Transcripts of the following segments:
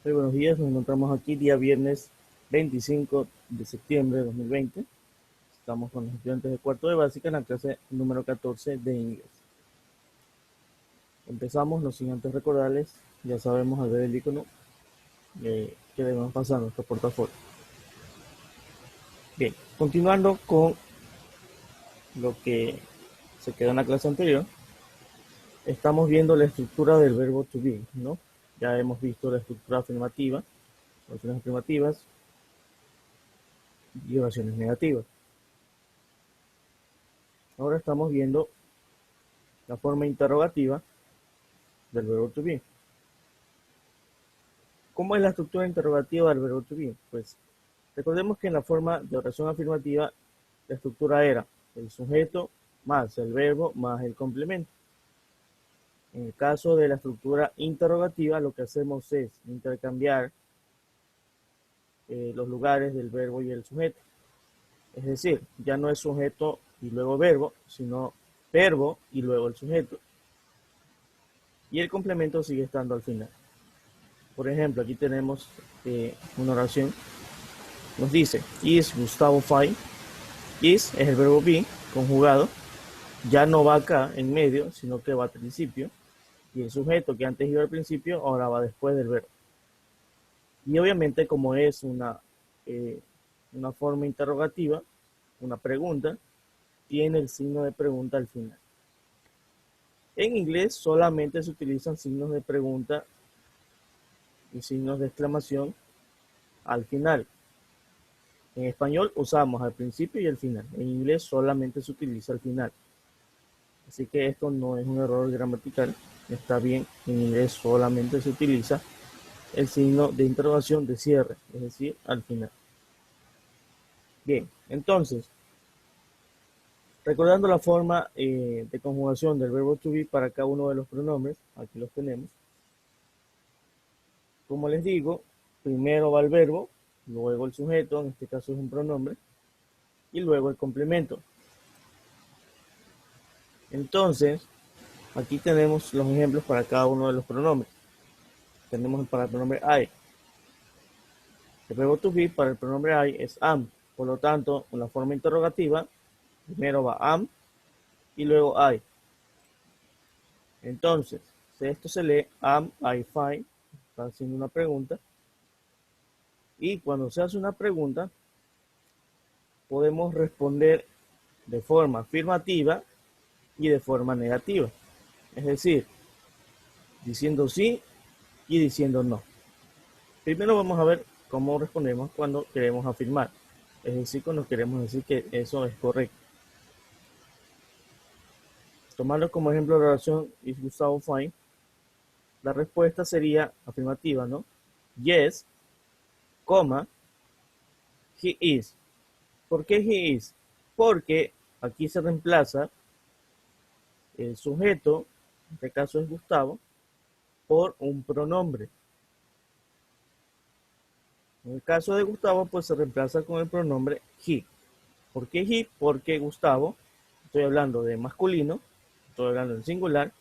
Muy buenos días, nos encontramos aquí día viernes 25 de septiembre de 2020. Estamos con los estudiantes de cuarto de básica en la clase número 14 de inglés. Empezamos, no sin antes recordarles, ya sabemos al ver el icono que debemos pasar nuestro portafolio. Bien, continuando con lo que se quedó en la clase anterior, estamos viendo la estructura del verbo to be, ¿no? Ya hemos visto la estructura afirmativa, oraciones afirmativas y oraciones negativas. Ahora estamos viendo la forma interrogativa del verbo to be. ¿Cómo es la estructura interrogativa del verbo to be? Pues recordemos que en la forma de oración afirmativa la estructura era el sujeto más el verbo más el complemento. En el caso de la estructura interrogativa lo que hacemos es intercambiar los lugares del verbo y el sujeto. Es decir, ya no es sujeto y luego verbo, sino verbo y luego el sujeto. Y el complemento sigue estando al final. Por ejemplo, aquí tenemos una oración. Nos dice, is Gustavo fine? Is es el verbo be conjugado. Ya no va acá en medio, sino que va al principio. Y el sujeto que antes iba al principio, ahora va después del verbo. Y obviamente como es una forma interrogativa, una pregunta, tiene el signo de pregunta al final. En inglés solamente se utilizan signos de pregunta y signos de exclamación al final. En español usamos al principio y al final. En inglés solamente se utiliza al final. Así que esto no es un error gramatical. Está bien, en inglés solamente se utiliza el signo de interrogación de cierre, es decir, al final. Bien, entonces, recordando la forma de conjugación del verbo to be para cada uno de los pronombres, aquí los tenemos. Como les digo, primero va el verbo, luego el sujeto, en este caso es un pronombre, y luego el complemento. Entonces, aquí tenemos los ejemplos para cada uno de los pronombres. Tenemos para el pronombre I. El verbo to be para el pronombre I es am. Por lo tanto, en la forma interrogativa, primero va am y luego I. Entonces, si esto se lee am I fine, está haciendo una pregunta. Y cuando se hace una pregunta, podemos responder de forma afirmativa y de forma negativa. Es decir, diciendo sí y diciendo no. Primero vamos a ver cómo respondemos cuando queremos afirmar. Es decir, cuando queremos decir que eso es correcto. Tomando como ejemplo la oración is Gustavo fine, la respuesta sería afirmativa, ¿no? Yes, coma, he is. ¿Por qué he is? Porque aquí se reemplaza el sujeto, en este caso es Gustavo, por un pronombre. En el caso de Gustavo, pues se reemplaza con el pronombre he. ¿Por qué he? Porque Gustavo, estoy hablando de masculino, estoy hablando en singular,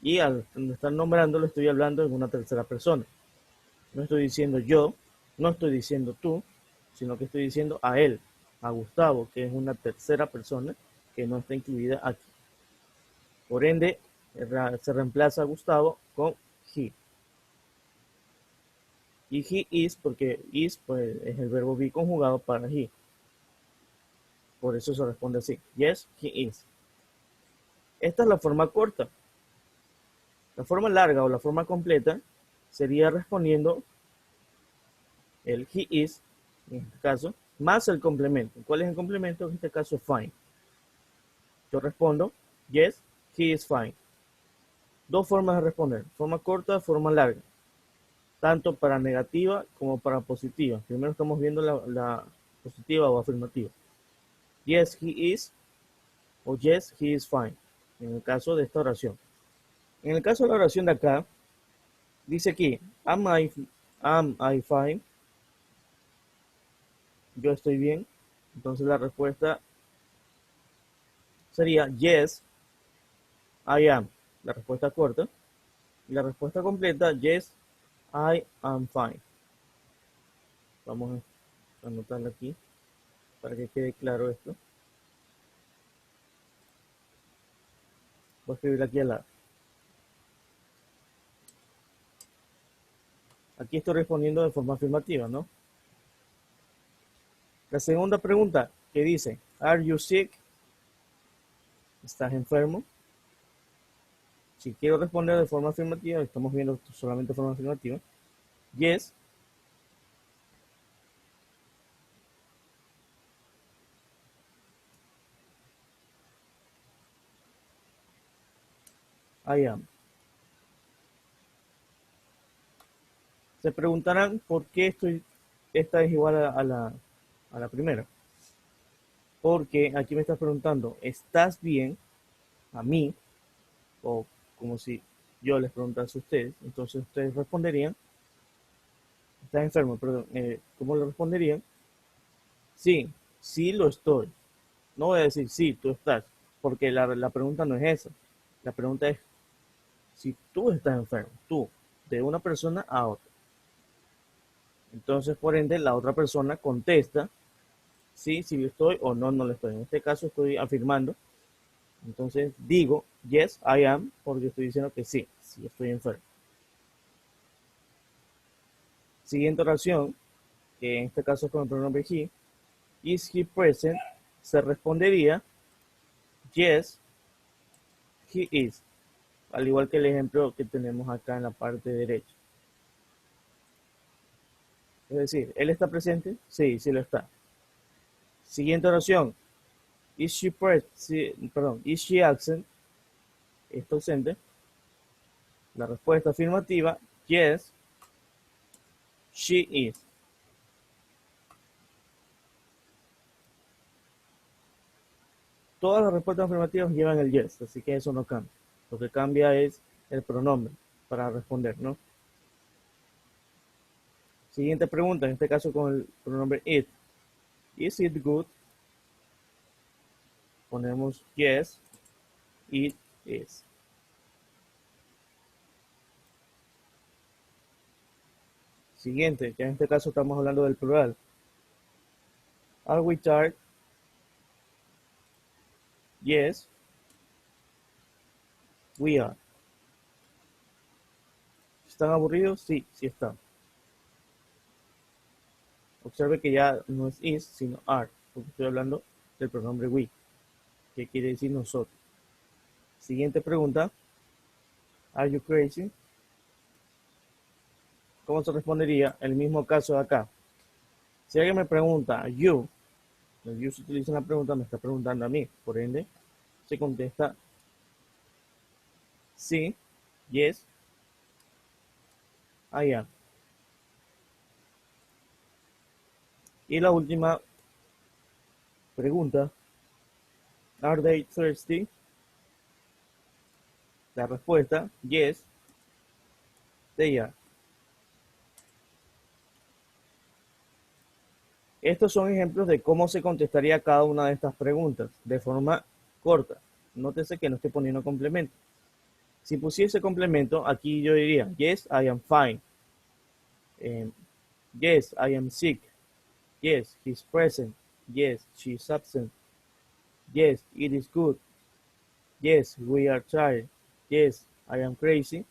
y al estar nombrándolo estoy hablando en una tercera persona. No estoy diciendo yo, no estoy diciendo tú, sino que estoy diciendo a él, a Gustavo, que es una tercera persona que no está incluida aquí. Por ende, se reemplaza a Gustavo con he. Y he is, porque is pues, es el verbo be conjugado para he. Por eso se responde así. Yes, he is. Esta es la forma corta. La forma larga o la forma completa sería respondiendo el he is, en este caso, más el complemento. ¿Cuál es el complemento? En este caso, fine. Yo respondo, yes, he is fine. Dos formas de responder, forma corta, forma larga. Tanto para negativa como para positiva. Primero estamos viendo la positiva o afirmativa. Yes, he is, o yes, he is fine, en el caso de esta oración. En el caso de la oración de acá, dice aquí, am I fine? Yo estoy bien. Entonces la respuesta sería yes, I am. La respuesta corta. Y la respuesta completa, yes, I am fine. Vamos a anotarlo aquí para que quede claro esto. Voy a escribir aquí al lado. Aquí estoy respondiendo de forma afirmativa, ¿no? La segunda pregunta que dice, Are you sick? ¿Estás enfermo? Si quiero responder de forma afirmativa, estamos viendo solamente de forma afirmativa. Yes, I am. Se preguntarán por qué esta es igual a la primera. Porque aquí me estás preguntando, ¿estás bien? A mí, o como si yo les preguntase a ustedes. Entonces ustedes responderían, ¿estás enfermo? Perdón, ¿cómo le responderían? Sí, sí lo estoy. No voy a decir sí, tú estás, porque la pregunta no es esa. La pregunta es si tú estás enfermo, tú, de una persona a otra. Entonces, por ende, la otra persona contesta sí, sí lo estoy o no, no lo estoy. En este caso estoy afirmando. Entonces digo, yes, I am, porque estoy diciendo que sí, sí estoy enfermo. Siguiente oración, que en este caso es con el pronombre he, is he present, se respondería, yes, he is, al igual que el ejemplo que tenemos acá en la parte derecha. Es decir, ¿él está presente? Sí, sí lo está. Siguiente oración, is she present, sí, perdón, is she absent, está ausente. La respuesta afirmativa, yes, she is. Todas las respuestas afirmativas llevan el yes, así que eso no cambia. Lo que cambia es el pronombre para responder, ¿no? Siguiente pregunta, en este caso con el pronombre it. Is it good? Ponemos yes, it is. Siguiente, que en este caso estamos hablando del plural. Are we tired? Yes, we are. ¿Están aburridos? Sí, sí están. Observe que ya no es is, sino are, porque estoy hablando del pronombre we, que quiere decir nosotros. Siguiente pregunta. Are you crazy? ¿Cómo se respondería? El mismo caso de acá. Si alguien me pregunta, you, el you se utiliza en la pregunta, me está preguntando a mí. Por ende, se contesta sí, yes, I am. Y la última pregunta, are they thirsty? La respuesta, yes, they are. Estos son ejemplos de cómo se contestaría cada una de estas preguntas de forma corta. Nótese que no estoy poniendo complemento. Si pusiese complemento, aquí yo diría, yes, I am fine. Yes, I am sick. Yes, he's present. Yes, she's absent. Yes, it is good. Yes, we are tired. Yes, I am crazy.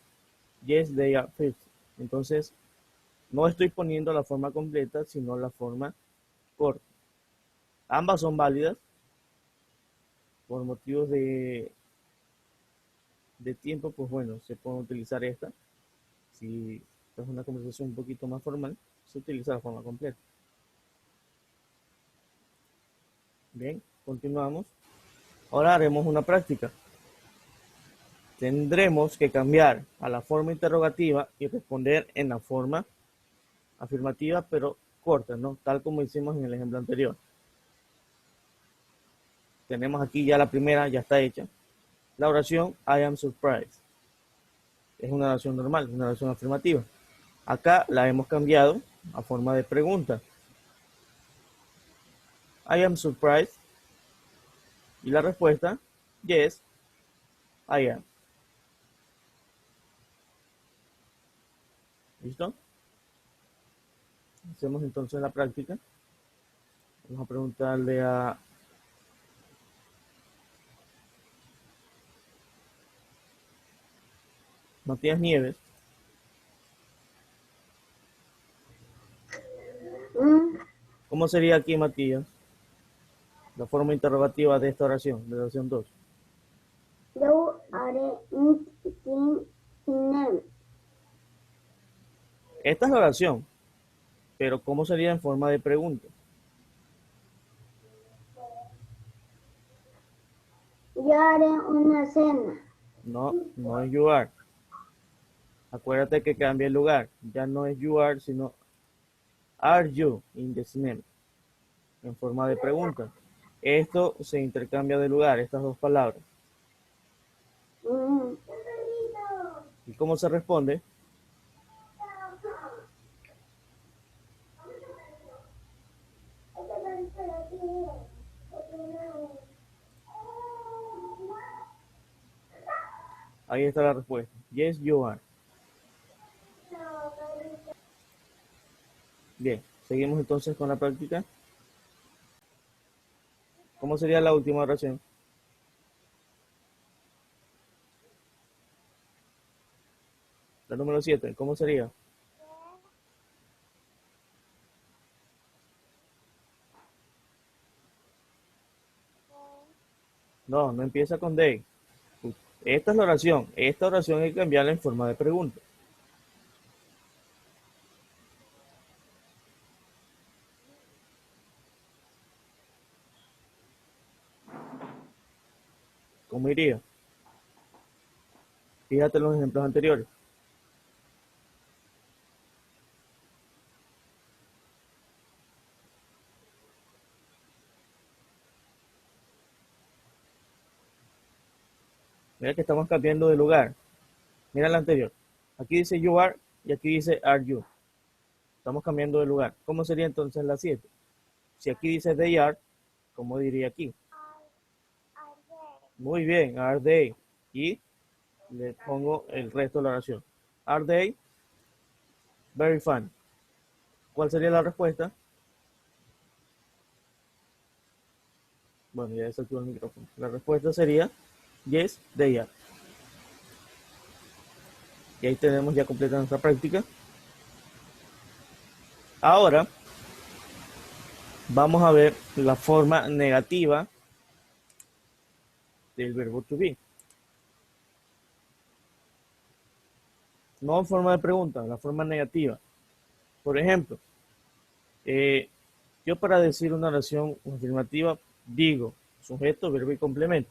Yes, they are thirsty. Entonces, no estoy poniendo la forma completa, sino la forma corta. Ambas son válidas por motivos de tiempo, pues bueno, se puede utilizar esta. Si es una conversación un poquito más formal, se utiliza la forma completa. Bien, continuamos. Ahora haremos una práctica. Tendremos que cambiar a la forma interrogativa y responder en la forma afirmativa, pero corta, ¿no? Tal como hicimos en el ejemplo anterior. Tenemos aquí ya la primera, ya está hecha. La oración I am surprised. Es una oración normal, una oración afirmativa. Acá la hemos cambiado a forma de pregunta. I am surprised. Y la respuesta, yes, I am. ¿Listo? Hacemos entonces la práctica. Vamos a preguntarle a Matías Nieves. ¿Cómo sería aquí, Matías, la forma interrogativa de esta oración, de la oración 2? You are in name. Esta es la oración, pero ¿cómo sería en forma de pregunta? Yo haré una cena. No, no es you are. Acuérdate que cambia el lugar. Ya no es you are, sino are you in this name, en forma de pregunta. Esto se intercambia de lugar, estas dos palabras. Mm. ¿Y cómo se responde? Ahí está la respuesta. Yes, you are. Bien, seguimos entonces con la práctica. ¿Cómo sería la última oración? La número 7, ¿cómo sería? No, no empieza con they. Esta es la oración. Esta oración hay que cambiarla en forma de pregunta. ¿Cómo iría? Fíjate en los ejemplos anteriores. Mira que estamos cambiando de lugar. Mira el anterior. Aquí dice you are y aquí dice are you. Estamos cambiando de lugar. ¿Cómo sería entonces la 7? Si aquí dice they are, ¿cómo diría aquí? Muy bien, are they. Y le pongo el resto de la oración. Are they very fun? ¿Cuál sería la respuesta? Bueno, ya desactivó el micrófono. La respuesta sería yes, they are. Y ahí tenemos ya completa nuestra práctica. Ahora vamos a ver la forma negativa del verbo to be. No en forma de pregunta, la forma negativa. Por ejemplo, yo para decir una oración afirmativa digo sujeto, verbo y complemento.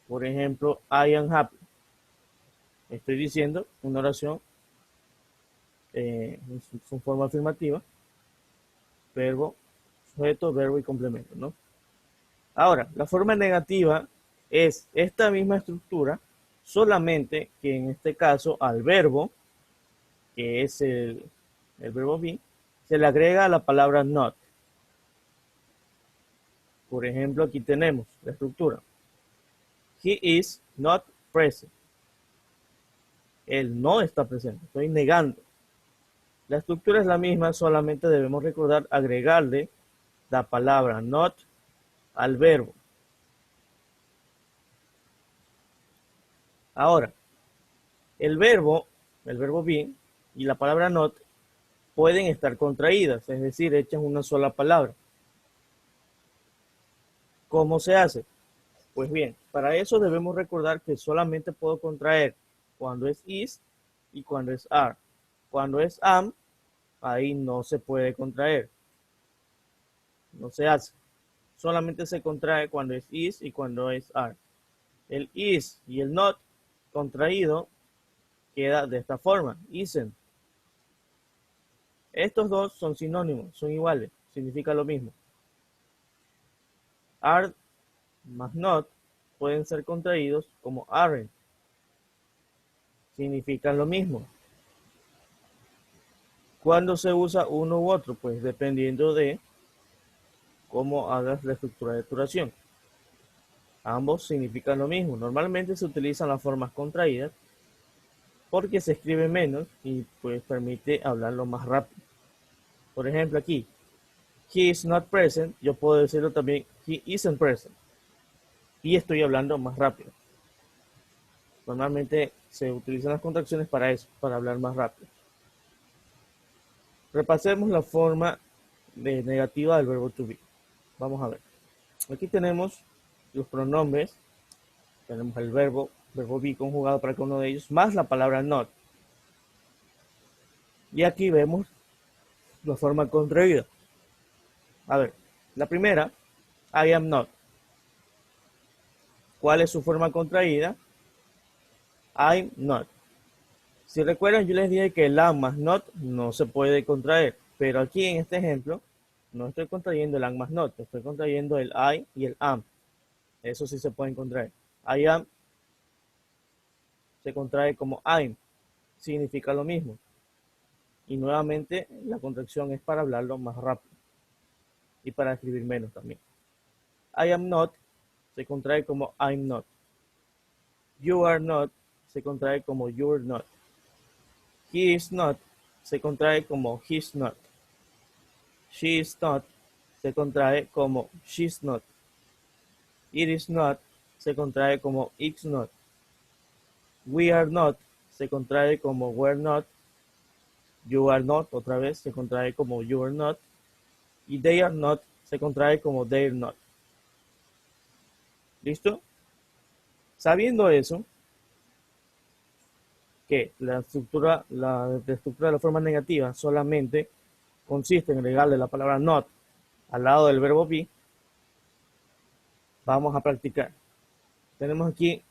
Por ejemplo, I am happy. Estoy diciendo una oración en su forma afirmativa, verbo, sujeto, verbo y complemento, ¿no? Ahora, la forma negativa es esta misma estructura, solamente que en este caso al verbo, que es el verbo be, se le agrega la palabra not. Por ejemplo, aquí tenemos la estructura. He is not present. Él no está presente, estoy negando. La estructura es la misma, solamente debemos recordar agregarle la palabra not al verbo. Ahora, el verbo be y la palabra not pueden estar contraídas, es decir, hechas una sola palabra. ¿Cómo se hace? Pues bien, para eso debemos recordar que solamente puedo contraer cuando es is y cuando es are. Cuando es am, ahí no se puede contraer. No se hace. Solamente se contrae cuando es is y cuando es are. El is y el not contraído queda de esta forma, isn't. Estos dos son sinónimos, son iguales, significa lo mismo. Are más not pueden ser contraídos como aren't, significan lo mismo. ¿Cuándo se usa uno u otro? Pues dependiendo de cómo hagas la estructura de tu oración. Ambos significan lo mismo. Normalmente se utilizan las formas contraídas porque se escribe menos y pues permite hablarlo más rápido. Por ejemplo, aquí, he is not present, yo puedo decirlo también, he isn't present. Y estoy hablando más rápido. Normalmente se utilizan las contracciones para eso, para hablar más rápido. Repasemos la forma negativa del verbo to be. Vamos a ver. Aquí tenemos los pronombres, tenemos el verbo be conjugado para cada uno de ellos, más la palabra not. Y aquí vemos la forma contraída. A ver, la primera, I am not. ¿Cuál es su forma contraída? I'm not. Si recuerdan, yo les dije que el am más not no se puede contraer, pero aquí en este ejemplo no estoy contrayendo el am más not, estoy contrayendo el I y el am. Eso sí se pueden contraer. I am se contrae como I'm, significa lo mismo. Y nuevamente la contracción es para hablarlo más rápido y para escribir menos también. I am not se contrae como I'm not. You are not se contrae como you're not. He is not se contrae como he's not. She is not se contrae como she's not. It is not se contrae como it's not. We are not se contrae como we're not. You are not otra vez se contrae como you are not. Y they are not se contrae como they're not. ¿Listo? Sabiendo eso, que la estructura de la forma negativa solamente consiste en agregarle la palabra not al lado del verbo be, vamos a practicar. Tenemos aquí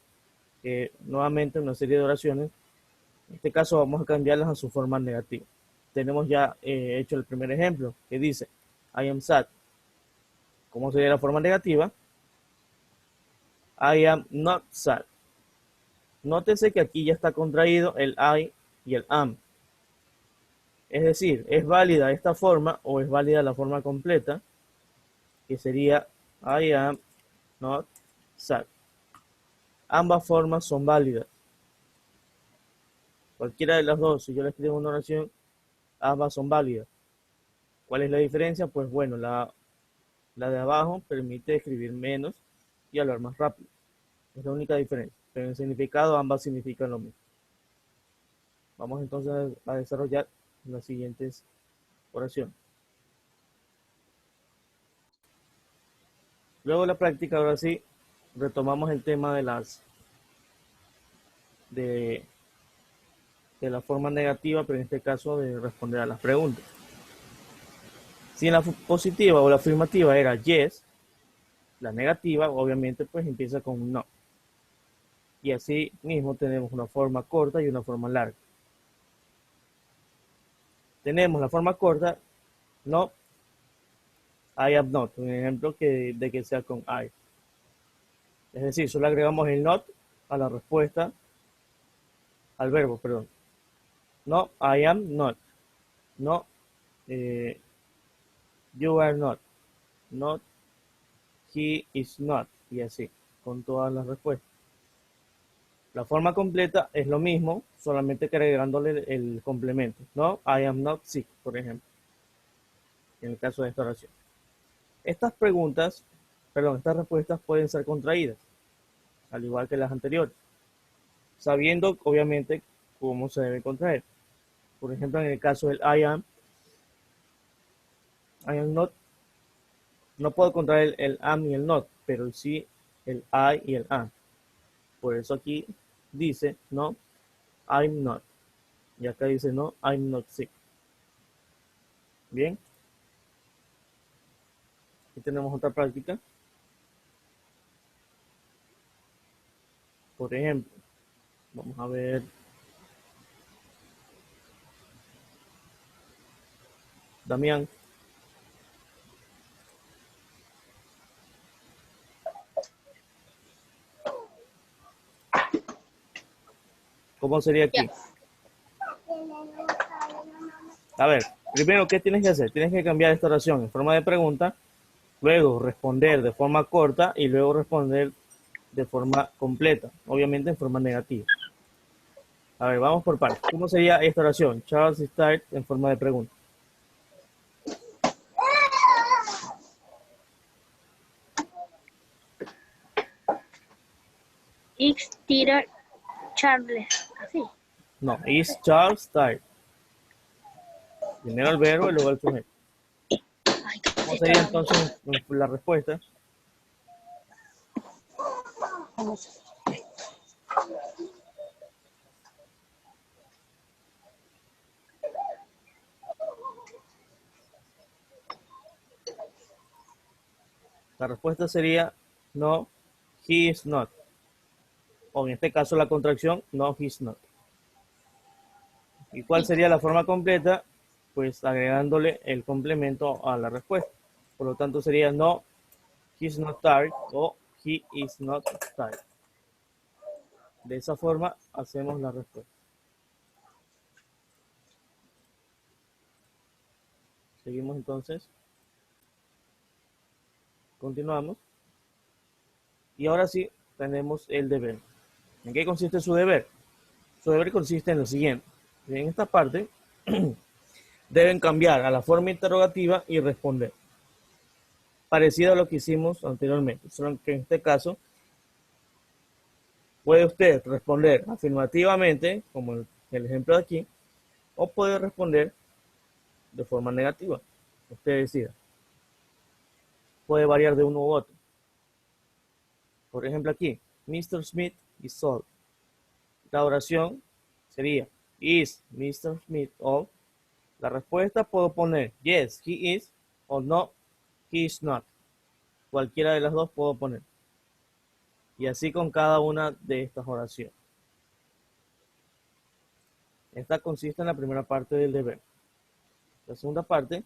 nuevamente una serie de oraciones. En este caso vamos a cambiarlas a su forma negativa. Tenemos ya hecho el primer ejemplo que dice I am sad. ¿Cómo sería la forma negativa? I am not sad. Nótese que aquí ya está contraído el I y el am. Es decir, ¿es válida esta forma o es válida la forma completa? Que sería I am not sad. Ambas formas son válidas. Cualquiera de las dos, si yo le escribo una oración, ambas son válidas. ¿Cuál es la diferencia? Pues bueno, la de abajo permite escribir menos y hablar más rápido. Es la única diferencia. Pero en significado ambas significan lo mismo. Vamos entonces a desarrollar las siguientes oraciones. Luego de la práctica, ahora sí, retomamos el tema de la forma negativa, pero en este caso de responder a las preguntas. Si en la positiva o la afirmativa era yes, la negativa obviamente pues empieza con no. Y así mismo tenemos una forma corta y una forma larga. Tenemos la forma corta, no, I am not, un ejemplo de que sea con I. Es decir, solo agregamos el not a la respuesta, al verbo, perdón. No, I am not. No, you are not. Not, he is not. Y así, con todas las respuestas. La forma completa es lo mismo, solamente que agregándole el complemento. No, I am not sick, por ejemplo. En el caso de esta oración. Estas respuestas pueden ser contraídas, al igual que las anteriores, sabiendo, obviamente, cómo se debe contraer. Por ejemplo, en el caso del I am not, no puedo contraer el am y el not, pero sí el I y el am. Por eso aquí dice, no, I'm not. Y acá dice, no, I'm not sick. Bien. Aquí tenemos otra práctica. Por ejemplo, vamos a ver. Damián. ¿Cómo sería aquí? Yes. A ver, primero, ¿qué tienes que hacer? Tienes que cambiar esta oración en forma de pregunta, luego responder de forma corta y luego responder de forma completa, obviamente en forma negativa. A ver, vamos por partes. ¿Cómo sería esta oración? Charles started en forma de pregunta. X tira Charles. Así. No, is Charles tired. Primero el verbo y luego el sujeto. Ay, ¿Cómo sería entonces la respuesta? La respuesta sería no, he is not. O en este caso la contracción, no, he is not. ¿Y cuál sería la forma completa? Pues agregándole el complemento a la respuesta. Por lo tanto sería no, he is not tired o he is not tired. De esa forma hacemos la respuesta. Seguimos entonces. Continuamos. Y ahora sí tenemos el deber. ¿En qué consiste su deber? Su deber consiste en lo siguiente. En esta parte deben cambiar a la forma interrogativa y responder. Parecido a lo que hicimos anteriormente. Solo que en este caso puede usted responder afirmativamente, como el ejemplo de aquí, o puede responder de forma negativa. Usted decida. Puede variar de uno u otro. Por ejemplo aquí, Mr. Smith is old. La oración sería, is Mr. Smith old? La respuesta puedo poner, yes, he is, o no, he is not. Cualquiera de las dos puedo poner. Y así con cada una de estas oraciones. Esta consiste en la primera parte del deber. La segunda parte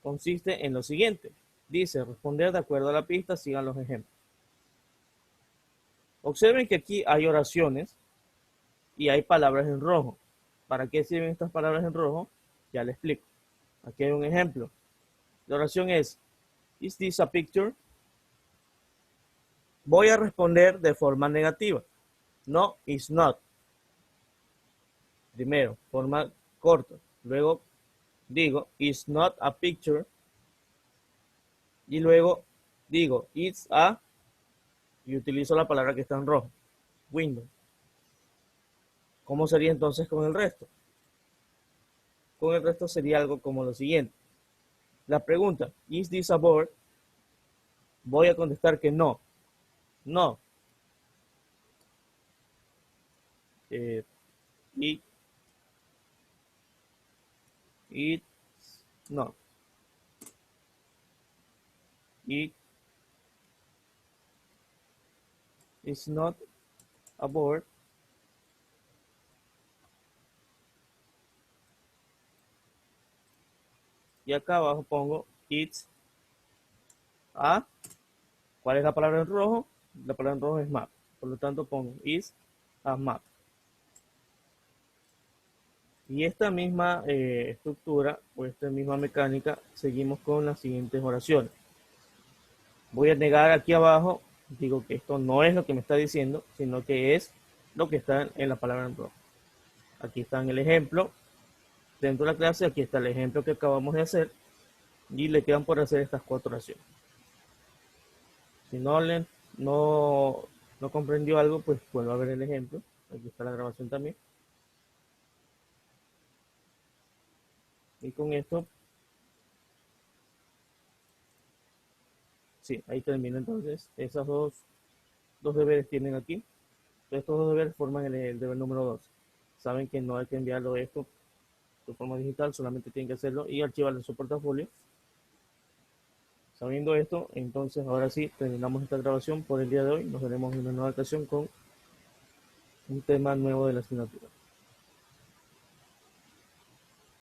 consiste en lo siguiente. Dice, responder de acuerdo a la pista, sigan los ejemplos. Observen que aquí hay oraciones y hay palabras en rojo. ¿Para qué sirven estas palabras en rojo? Ya les explico. Aquí hay un ejemplo. La oración es, ¿is this a picture? Voy a responder de forma negativa. No, it's not. Primero, forma corta. Luego digo, it's not a picture. Y luego digo, it's a, y utilizo la palabra que está en rojo, window. ¿Cómo sería entonces con el resto? Con el resto sería algo como lo siguiente. La pregunta, ¿is this a board? Voy a contestar que no. No. It's not. It is not a board. Y acá abajo pongo it's a. ¿Cuál es la palabra en rojo? La palabra en rojo es map. Por lo tanto pongo is a map. Y esta misma estructura o esta misma mecánica seguimos con las siguientes oraciones. Voy a negar aquí abajo, digo que esto no es lo que me está diciendo, sino que es lo que está en la palabra en rojo. Aquí está en el ejemplo. Dentro de la clase, aquí está el ejemplo que acabamos de hacer. Y le quedan por hacer estas 4 oraciones. Si no comprendió algo, pues vuelvo a ver el ejemplo. Aquí está la grabación también. Y con esto, sí, ahí termina entonces. Esos dos deberes tienen aquí. Estos 2 deberes forman el deber número 2. Saben que no hay que enviarlo esto de forma digital, solamente tienen que hacerlo y archivarlo en su portafolio. Sabiendo esto, entonces ahora sí terminamos esta grabación por el día de hoy. Nos veremos en una nueva ocasión con un tema nuevo de la asignatura.